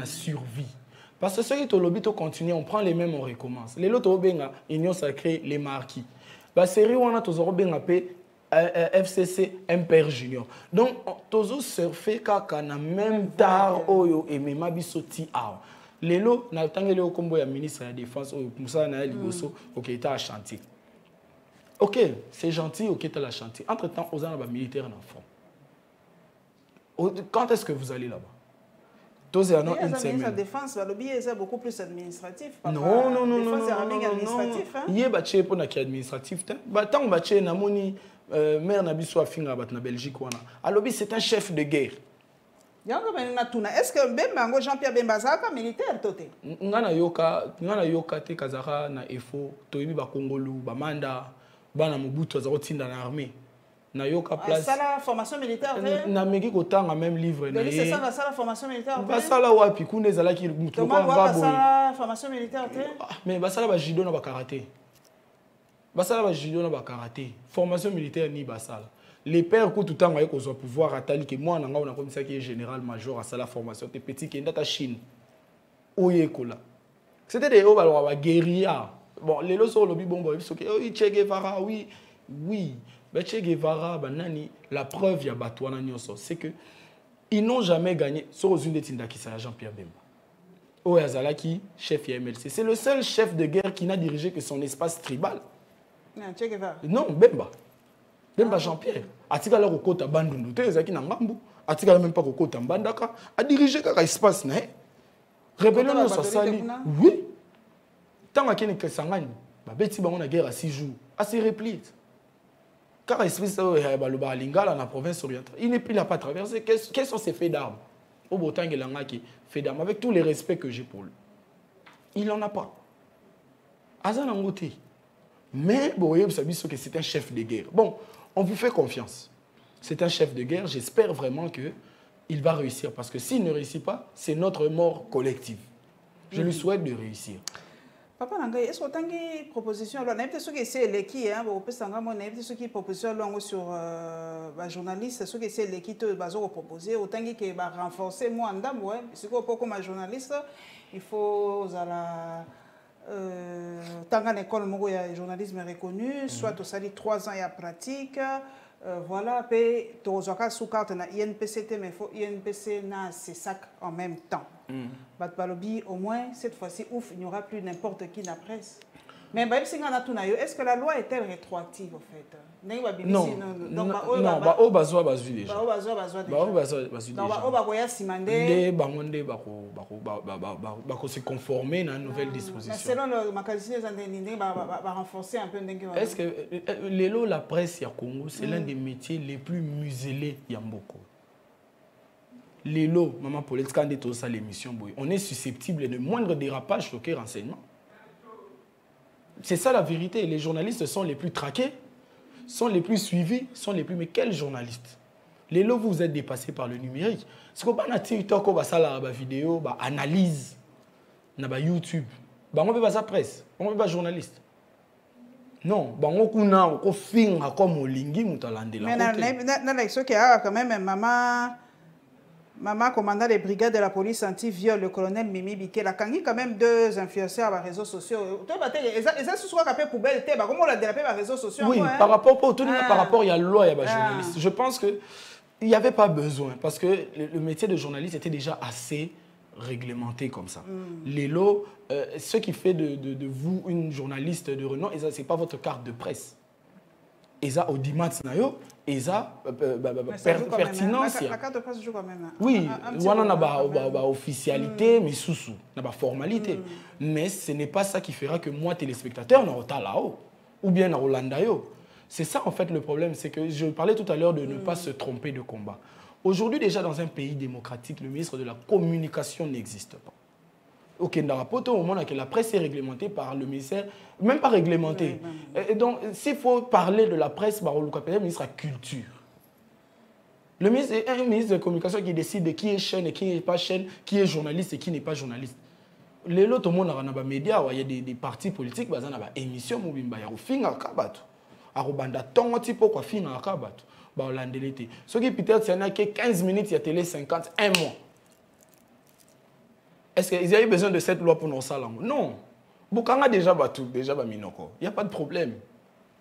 survie. Parce que ceux qui ont lobby continuent, on prend les mêmes, on recommence. Les autres, union sacrée, les marquis. La série on a toujours FCC Imper Junior. Donc toujours surfer kaka na même tard oyo et même abisoti a. Lelo na tangele o kombo ya ministre de la défense oyo Moussa na liboso OK était à chantier. OK, c'est gentil OK était à chantier. Entre-temps aux ana ba militaires en front. Quand est-ce que vous allez là-bas? La défense, c'est beaucoup plus administratif. Non. Défense administratif. Il y a des administratif. Tant que maire Nabiso a fini en Belgique. Alors, c'est un chef de guerre. Est-ce que même Jean-Pierre Bemba est militaire? Ngana yoka te kazara na efo toyibi ba Congolou ba manda bana Mobutu azarotinda na armée. Nayoka place. Ça la formation militaire. Na meki kotanga même livre na. C'est ça la formation militaire. Ba sala wapi kuna ezala ki mutu ko ngabo. Ça la formation militaire. Mais ba sala ba judo na ba karaté. Ba sala ba judo na ba karaté. Formation militaire ni ba sala. Les pères ko tout temps ko zo pouvoir atali que moi na ngao na comme ça qui est général major à sala formation te petit qui ndata Chine. Oye kola. C'était des ba ba guérilla. Bon les lots sur le bibombo ils sont que Che Guevara oui. Che Guevara, la preuve, c'est qu'ils n'ont jamais gagné. Sur une des Tindaki, c'est Jean-Pierre Bemba. Oh, Yazalaki, chef MLC. C'est le seul chef de guerre qui n'a dirigé que son espace tribal. Che Guevara. Non, Bemba. Bemba Jean-Pierre. Atika la Rokota Bandundu, Tezaki Nangambu. Atika même pas Rokota Bandaka. A dirigé un espace. Rébellion de Sali. Oui. Tant qu'il n'y a que Sangani, Betty Bangon a guerre à 6 jours. À se replier. Car l'esprit de la province orientale, il n'a pas traversé. Quels sont ses faits d'armes? Au Botang et Langaki, faits d'armes, avec tous les respects que j'ai pour lui. Il n'en a pas. Azan Angote. Mais, vous savez que c'est un chef de guerre. Bon, on vous fait confiance. C'est un chef de guerre. J'espère vraiment qu'il va réussir. Parce que s'il ne réussit pas, c'est notre mort collective. Je lui souhaite de réussir. Papa Nangai, est-ce que tu as une proposition? Alors, n'importe ce qui est l'équipe, n'importe ce qui est proposition sur les journalistes, ce qui est l'équipe qui va proposer, autant que va renforcer moi en dame, parce que comme journaliste, il faut tant qu'en école, il y a journalisme reconnu, soit tu as 3 ans il y a pratique. Voilà, puis tu as sous carte na INPCT, mais il faut INPC na CESAC en même temps. Au moins, cette fois-ci, ouf, il n'y aura plus n'importe qui dans la presse. Mais est-ce que la loi est-elle rétroactive, en fait? Non. Non, au bazoa bazu déjà. Donc, se conformer à une nouvelle disposition. Selon ma qualité, va renforcer un peu. Est-ce que la presse à Congo, c'est l'un des métiers les plus muselés Yamboko? Lélo, maman Paulette, quand on est l'émission, on est susceptible de moindre dérapage choqué renseignement. C'est ça la vérité. Les journalistes sont les plus traqués, sont les plus suivis, sont les plus... Mais quels journalistes? Les lots, vous êtes dépassés par le numérique. Ce qu'on a TikTok, on a la vidéo, analyse, on a YouTube. On ne peut pas ça presse, on ne peut pas journaliste. Non, on film comme au lingui, on a landé la côté. Mais dans l'élection qui a quand même maman commandant des brigades de la police anti-viol, le colonel Mimi Biké, la Kangi quand même 2 influenceurs sur les réseaux sociaux. Est-ce que ce soit rappelé poubelle, comment on l'a dérapé sur les réseaux sociaux? Oui, par rapport il y a la loi, il y a les journalistes. Je pense qu'il n'y avait pas besoin parce que le métier de journaliste était déjà assez réglementé comme ça. Les lots, ce qui fait de vous une journaliste de renom, ce n'est pas votre carte de presse. eza audimat na yo eza pertinence. La carte de presse joue quand même. Oui, wana na ba officialité mais sous na ba formalité. Mais ce n'est pas ça qui fera que moi téléspectateur na rota là-haut ou bien na Rolanda yo. C'est ça en fait le problème, c'est que je parlais tout à l'heure de ne pas se tromper de combat. Aujourd'hui déjà dans un pays démocratique, le ministre de la communication n'existe pas. Au Kendarapoto, au moment où la presse est réglementée par le ministère, même pas réglementée. Et donc, s'il faut parler de la presse, le ministre de la Culture. Le ministre est un ministre de la Communication qui décide de qui est chaîne et qui n'est pas chaîne, qui est journaliste et qui n'est pas journaliste. Les autres, il y a des médias, il y a des partis politiques, il y a des émissions, il y a des films, il y a des films, ce qui peut-être, il y a 15 minutes, il y a télé 50, un mois. Est-ce qu'ils avaient besoin de cette loi pour nos salons? Non. Bukanga déjà batou, déjà minoko. Il n'y a pas de problème.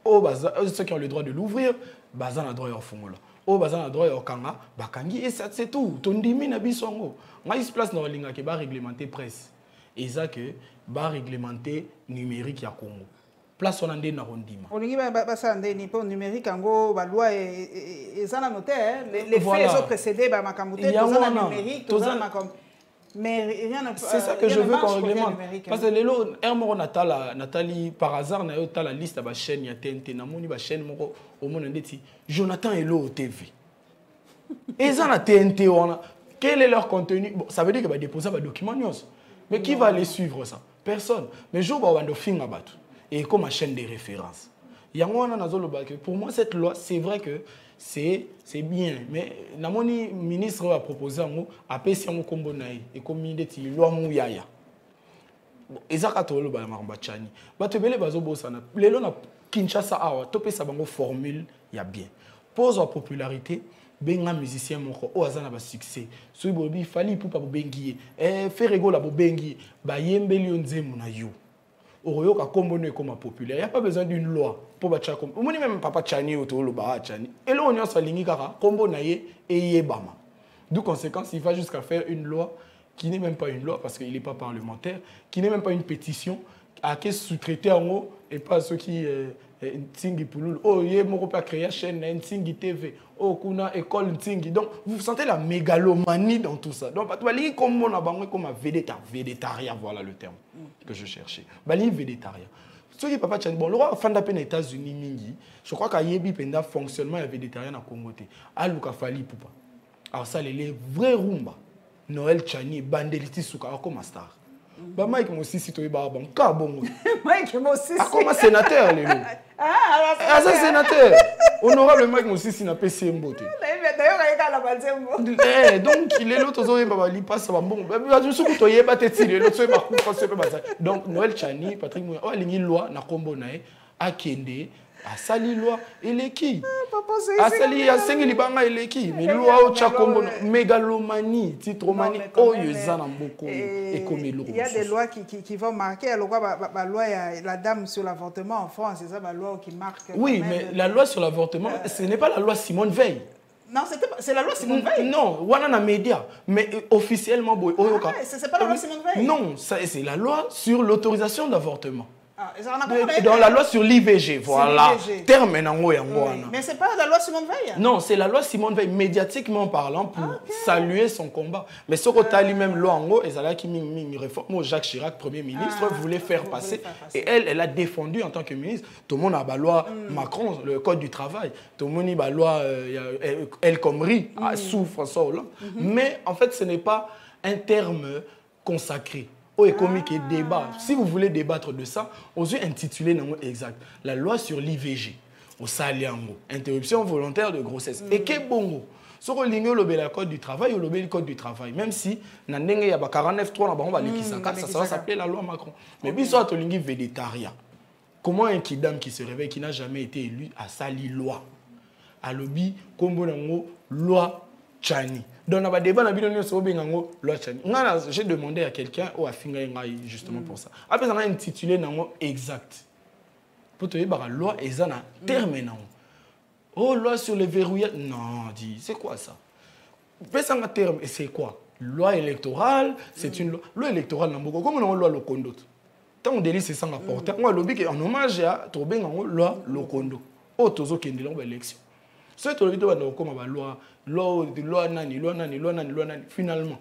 Ceux qui ont le droit de l'ouvrir, bazan a droit à fongola. Bazan a droit à kanga, bakangi et ça c'est tout. Tondimi na bisongo. Nga is place na linga ke ba réglementer presse. Et ça que ba réglementer numérique ya Congo. Place on ande na rondima. Olingi ba ça ande ni pour numérique ango ba loi et ça na notaire les faits sont précédés ba makamute to ça na numérique to ça makam. Mais rien n'a. C'est ça que je veux qu'on réglemente. Parce que les lots, Nathalie, par hasard, n'a eu la liste de la chaîne, il y a TNT, il y a chaîne au monde entier. Jonathan est là au TV. Et ça, la TNT, quel est leur contenu? Bon, ça veut dire qu'il va déposer des documents. Mais qui va aller suivre ça? Personne. Mais je vais avoir film à battre. Et comme ma chaîne de référence. Pour moi, cette loi, c'est vrai que c'est bien. Mais le ministre a proposé à PC en combo naï et comme il dit loi mouyaya. Ezaka tolo ba maramba chani. Ba tebele bazo bosana. Lelo na Kinshasa awa topé sa bango formule ya bien. Pose en popularité benga musicien moko o azana ba succès. So bobi fali pour pas bengi. Faire rigoler ba bengi ba yembeli onzemu na yo. Oroyoka kombono comme populaire. Il n'y a pas besoin d'une loi pour battre comme. Moi même papa Chani ou le bara Chani. Et là on y a sa ligne kara kombo naie et yebama. D'où conséquence il va jusqu'à faire une loi qui n'est même pas une loi parce qu'il n'est pas parlementaire, qui n'est même pas une pétition, à qui sous-traiter en haut et pas ceux qui Ntingi Pouloul. Oh yé moko pas créer chaîne Ntingi TV. Oh kuna école Ntingi. Donc vous sentez la mégalomanie dans tout ça. Donc pas ligne comme on a bango comme un végétarien, voilà le terme que je cherchais. Bali végétarien. Ce qui papa Chani bon le roi fan d'appel aux États-Unis mingi. Je crois qu'à yebi penda fonctionnement ya végétarien na Congo té. Aluka fali poupa. Alors ça les vrais rumba. Noël Chani bandeliti suka comme star. Bah Mike Mosisi to ba bon ka bongo. Mike Mosisi. Ah comme sénateur les loups. Ah ça sénateur. Honorable Mike Mosisi na PC Mbote. D'ailleurs il y a la banzembo. Donc il est l'autre zo ba li passe ba bon. Ba je suis to yeba teti le l'autre ba ku français ba ça. Donc Noël Chani Patrick Moya o lingi loi na kombo na e akende asali loi eleki. Asali ya sengi libanga eleki mais loi o cha kombo mégalomanie titromanie oyo zana mboko et comme il y a des lois qui vont marquer la loi la dame sur l'avortement en France, c'est ça la loi qui marque. Oui, mais la loi sur l'avortement ce n'est pas la loi Simone Veil. Non, c'est la loi Simone Veil. Non, wana média, mais officiellement c'est pas la loi Simone Veil. Non, c'est la loi sur l'autorisation d'avortement. Ah, dans la loi sur l'IVG, voilà. Terme mais c'est pas la loi Simone Veil. Non, c'est la loi Simone Veil, médiatiquement parlant, pour saluer son combat. Mais ce que lui-même, loi en haut, et ça qui réforme, Jacques Chirac, Premier ministre, voulait faire passer. Et elle a défendu en tant que ministre. Tout le monde a la loi Macron, le code du travail. Tout le monde a la loi El Khomri, sous François Hollande. Mais en fait, ce n'est pas un terme consacré. Oh, économique et débat. Si vous voulez débattre de ça, osez intituler non exact la loi sur l'IVG. Au saliango, interruption volontaire de grossesse. Et que bongo. Ce que l'ingé le code du travail ou le code du travail, même si n'andenge y a 49.3 ça va s'appeler la loi Macron. Mais bien soit to lingi végétarien. Comment un kidam qui se réveille qui n'a jamais été élu a sali loi. A lobby kombo nango loi Chani. Donc, on a débat dans le loi Chani. J'ai demandé à quelqu'un ou à Fingaï justement pour ça. Après, on a intitulé exact. Pour te dire, la loi est un terme. Oh, loi sur les verrouillages. Non, dis, c'est quoi ça? C'est un terme, et c'est quoi? Loi électorale, c'est une loi électorale. Comme on a loi Lokondo. Tant on délit, c'est sans rapport. On a lobby en hommage à Tobin en loi Lokondo. Oh, tozo kende longo élection. Ce que tu as dit, comme la loi nani. Finalement.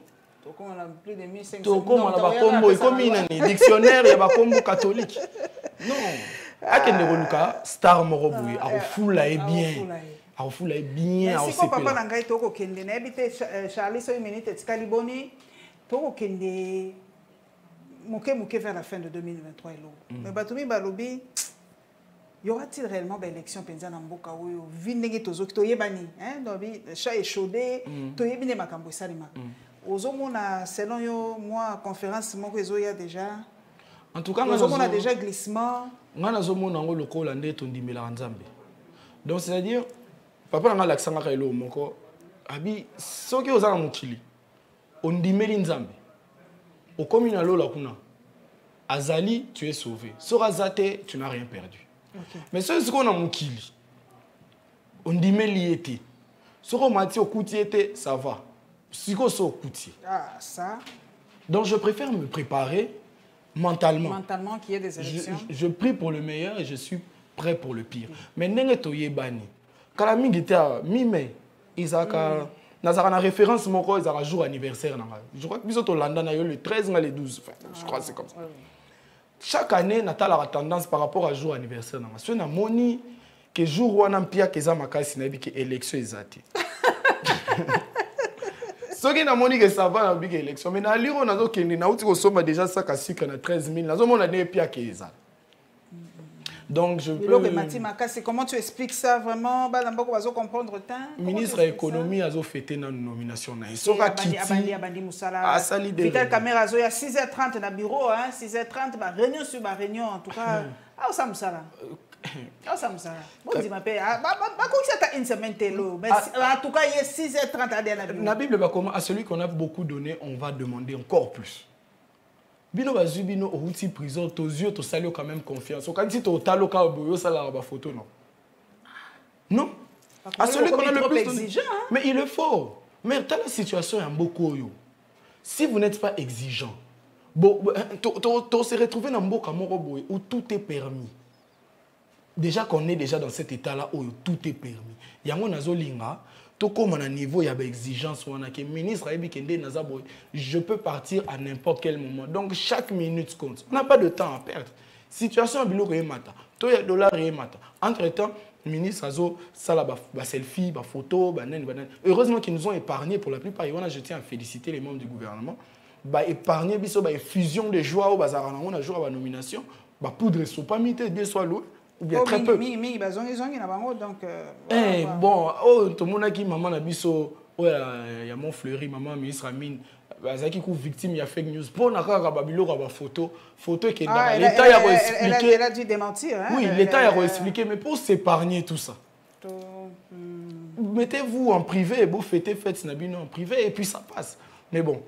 On a plus de 1500. Comme on a comme un dictionnaire, il y a combo catholique. Non. Akende Roluka, star moroboui, a refoula et bien. A refoula et bien. Si ko papa nangai toko kende na habité Charlie so minute Caliboni toko kende moke vers la fin de 2023 mais batumi balobi y aura-t-il réellement une élection penza na mboka oyo vindenge tozo toyebani hein dobi chat échaudé toyebine makambo salima ozomona selon yo moi conférence moko ezoya déjà en tout cas ozomona déjà glissement ngana zomona ngo lokola nde tondimela nzambe donc c'est-à-dire papa nga l'accent ka elo moko abi soki ozana mokili ondimeli nzambe okomi na lola kuna azali tu es sauvé sora zate tu n'as rien perdu. Okay. Mais ce qu'on a mokili ondimeli ete soko mati okuti ete ça va siko so okuti ça donc je préfère me préparer mentalement qu'il y ait des élections. Je prie pour le meilleur et je suis prêt pour le pire. Mais ndenge toyebani kala mingi ta mi-mai izaka nazaka na référence moko izaka jour anniversaire nanga. Je crois que biso to landa na yo le 13 nga le 12 enfin je crois que c'est comme ça. Chaque année natala la tendance par rapport à jour anniversaire nanga. So na moni que jour wana mpia keza makasi na bi que élection ezati. Ce qui n'a moni que ça va na big élection mais na liro nazo kende na uti ko somba déjà ça ka sika na 13 000 nazo mona ne pia keza. Donc je peux comment tu expliques ça vraiment ba ndako bazo comprendre temps ministre de l'économie a fêté na nomination na soka kiti abandi musala Vital Caméra zo ya 6h30 na bureau hein 6h30 ba réunion sur ba réunion en tout cas ça musala ça musala bon dis ma paix ba ko ça une semaine telo mais en tout cas il est 6h30 à la Bible ba comment à celui qu'on a beaucoup donné on va demander encore plus. Bino bazubino outi prison tos yeux to salio quand même confiance. Quand si to talo ka boyo sala ba photo non. Non. À celui qu'on a le plus exigeant. Mais il le faut. Mais dans la situation en beaucoup yo. Si vous n'êtes pas exigeant, to se retrouver dans mboka moko boy où tout est permis. Déjà qu'on est déjà dans cet état là où tout est permis. Yango nazolinga tout comme à un niveau il y a des exigences ministre je peux partir à n'importe quel moment donc chaque minute compte on n'a pas de temps à perdre situation à bilo mata to ya dollar mata entre temps ministre azo sala ba selfie ba photo ba nan heureusement qu'ils nous ont épargné pour la plupart et je tiens à féliciter les membres du gouvernement ba épargner biso ba fusion de joie au bazar on a jour à nomination ba poudre so pas mité deux soit lourd ou bien très peu. Donc bon, tout le monde qui maman na biso, il y a mon fleuri maman ministre Amine, bazaki ku victime il y a fake news. Pour na ka babilo ka photo qui l'état a expliqué. Elle a dû démentir hein. Oui, l'état a expliqué mais pour s'épargner tout ça. Mettez-vous en privé, vous faites nabino en privé et puis ça passe. Mais bon,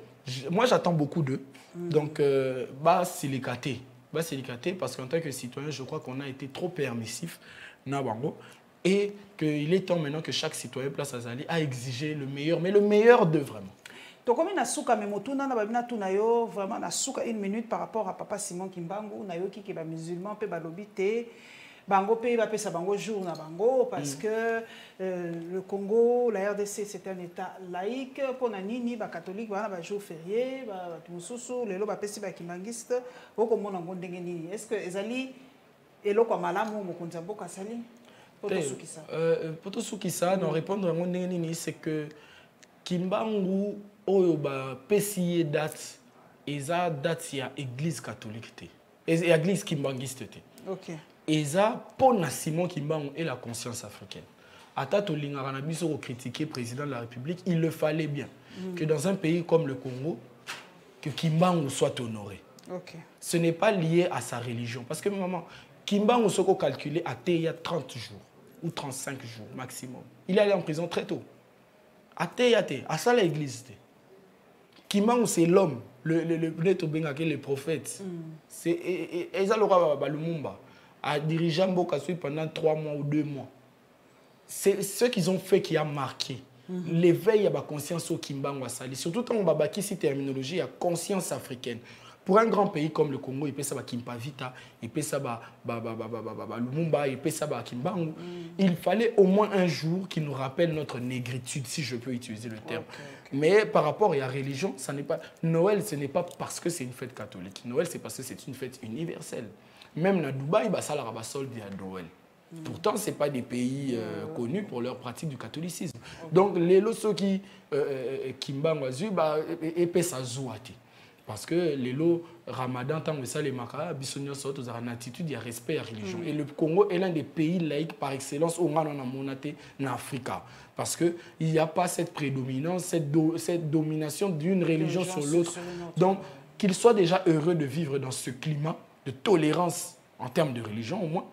moi j'attends beaucoup d'eux. Donc silicaté. Parce qu'en tant que citoyen, je crois qu'on a été trop permissif et qu'il est temps maintenant que chaque citoyen place à Zali à exiger le meilleur, mais le meilleur de vraiment. Donc comme nasuka memotuna na babina tunayo vraiment nasuka une minute par rapport à papa Simon Kimbangu nayo ki ba musulman pe ba lobité bango pe ba pesa bango jour na bango parce que le Congo la RDC c'est un état laïque pour nini ba catholique ba ba jour férié ba mususu lelo ba pesi ba kimbangiste boko mona ngondenge nini est-ce que ezali eloko malamu mokonza mboka sali poto sukisa non répondre ngondenge nini c'est que Kimbangu oyo ba pesi date eza date ya église catholique té et église kimbangiste té. OK. Eza pona Simon Kimbangu et la conscience africaine. Atato lingara biso ko critiquer président de la République, il le fallait bien que dans un pays comme le Congo que Kimbangu soit honoré. OK. Ce n'est pas lié à sa religion parce que maman Kimbangu soko calculé à il y a 30 jours ou 35 jours maximum. Il est allé en prison très tôt. À ça l'église. Kimbangu c'est l'homme, le prophète. C'est Ezalora Balumumba a dirigé Mboka pendant 3 mois ou 2 mois. C'est ce qu'ils ont fait qui a marqué. L'éveil à la conscience au Kimbangu Asali. Surtout quand on a cette terminologie, il y a conscience africaine. Pour un grand pays comme le Congo, il peut savoir Kimpavita, il peut savoir Lumumba, il peut savoir Kimbangu. Il fallait au moins un jour qui nous rappelle notre négritude, si je peux utiliser le terme. Mais par rapport à la religion, ça n'est pas Noël, ce n'est pas parce que c'est une fête catholique. Noël, c'est parce que c'est une fête universelle. Même à Dubaï, ça la solde à Noël. Pourtant, ce n'est pas des pays connus pour leur pratique du catholicisme. Donc, les lots qui Kimbangu, et ça zouati. Parce que les lots Ramadan, tant que ça, les Makara, Bissonio Soto, ont une attitude, il y a respect à la religion. Et le Congo est l'un des pays laïcs par excellence au Ghana, en Afrique. Parce qu'il n'y a pas cette prédominance, cette domination d'une religion sur l'autre. Donc, qu'ils soient déjà heureux de vivre dans ce climat de tolérance en termes de religion, au moins,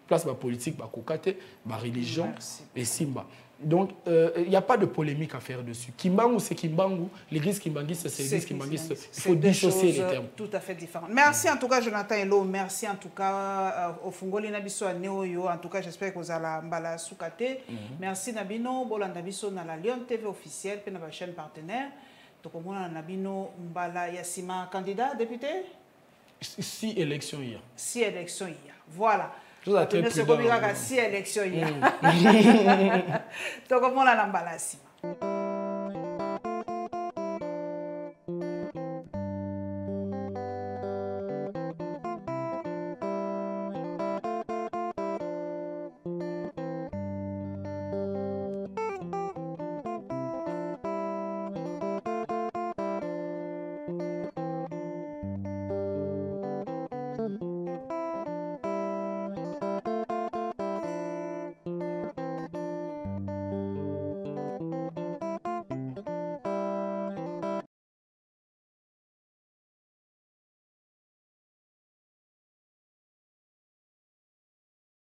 place la politique, la kokate, la religion et Simba. Donc, il n'y a pas de polémique à faire dessus. Kimbangu, c'est Kimbangu. L'église kimbanguiste, c'est l'église kimbanguiste. Il faut dissocier les termes. Tout à fait différents. Merci en tout cas, Jonathan Elo. Merci en tout cas au Fungoli Nabiso à Neoyo. En tout cas, j'espère que vous allez mbala soukate. Merci Nabino. Bola Nabiso na la Lyon TV officielle, puis na chaîne partenaire. Donc, on a Nabino Mbala Yassima, candidat, député? 6 élections hier. 6 élections hier. Voilà. Tout à fait. Si élections hier. Donc, on a Mbala Yassima.